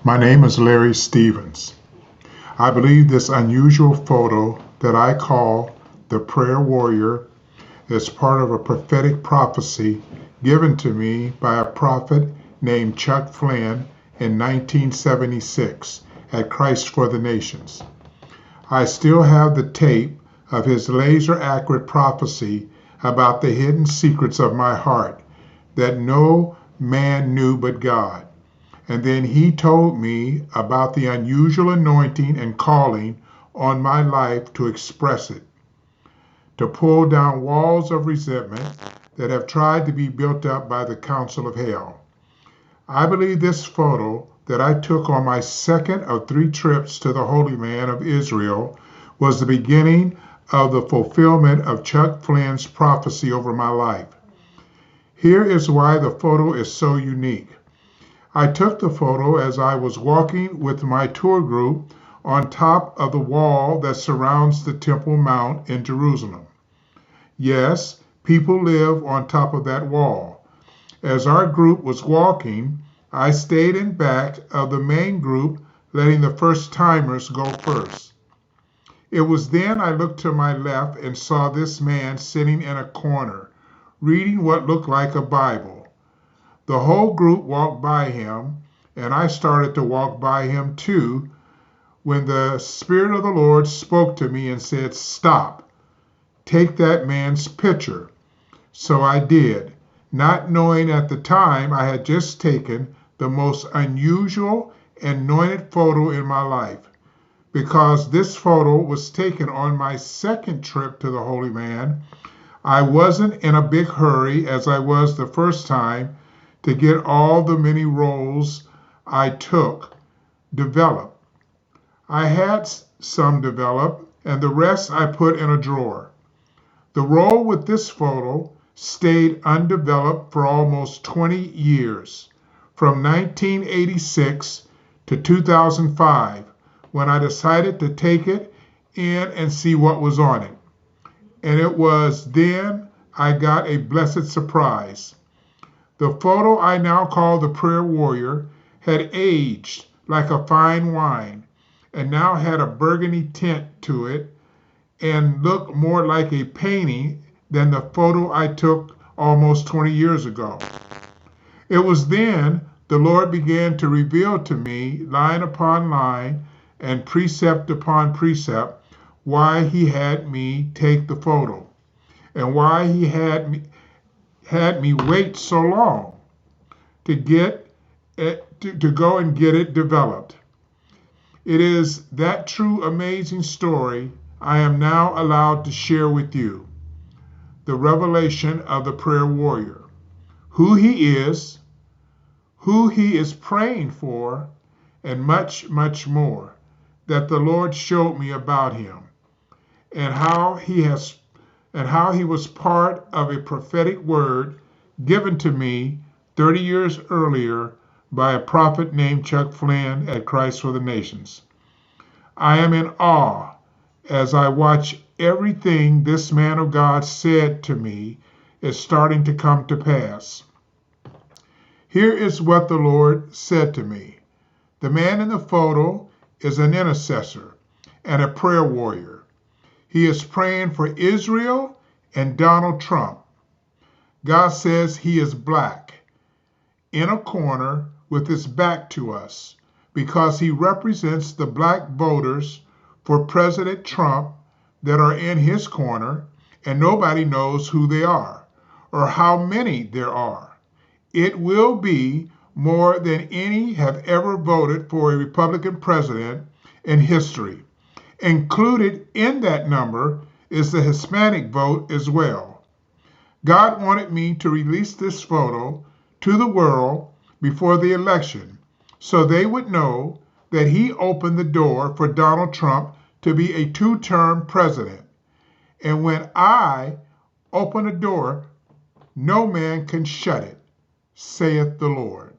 My name is Larry Stevens. I believe this unusual photo that I call the Prayer Warrior is part of a prophetic prophecy given to me by a prophet named Chuck Flynn in 1976 at Christ for the Nations. I still have the tape of his laser-accurate prophecy about the hidden secrets of my heart that no man knew but God. And then he told me about the unusual anointing and calling on my life to express it, to pull down walls of resentment that have tried to be built up by the counsel of hell. I believe this photo that I took on my second of 3 trips to the Holy Land of Israel was the beginning of the fulfillment of Chuck Flynn's prophecy over my life. Here is why the photo is so unique. I took the photo as I was walking with my tour group on top of the wall that surrounds the Temple Mount in Jerusalem. Yes, people live on top of that wall. As our group was walking, I stayed in back of the main group, letting the first-timers go first. It was then I looked to my left and saw this man sitting in a corner, reading what looked like a Bible. The whole group walked by him, and I started to walk by him too, when the Spirit of the Lord spoke to me and said, "Stop, take that man's picture." So I did, not knowing at the time I had just taken the most unusual anointed photo in my life, because this photo was taken on my second trip to the Holy Land. I wasn't in a big hurry as I was the first time to get all the many rolls I took developed. I had some developed, and the rest I put in a drawer. The roll with this photo stayed undeveloped for almost 20 years, from 1986 to 2005, when I decided to take it in and see what was on it. And it was then I got a blessed surprise. The photo I now call the Prayer Warrior had aged like a fine wine and now had a burgundy tint to it and looked more like a painting than the photo I took almost 20 years ago. It was then the Lord began to reveal to me, line upon line and precept upon precept, why he had me take the photo and why he had me wait so long to get it, to go and get it developed. It is that true amazing story I am now allowed to share with you. The revelation of the Prayer Warrior, who he is praying for, and much, much more that the Lord showed me about him, and how he was part of a prophetic word given to me 30 years earlier by a prophet named Chuck Flynn at Christ for the Nations. I am in awe as I watch everything this man of God said to me is starting to come to pass. Here is what the Lord said to me. The man in the photo is an intercessor and a prayer warrior. He is praying for Israel and Donald Trump. God says he is black, in a corner with his back to us, because he represents the black voters for President Trump that are in his corner, and nobody knows who they are or how many there are. It will be more than any have ever voted for a Republican president in history. Included in that number is the Hispanic vote as well. God wanted me to release this photo to the world before the election so they would know that he opened the door for Donald Trump to be a 2-term president. And when I open a door, no man can shut it, saith the Lord.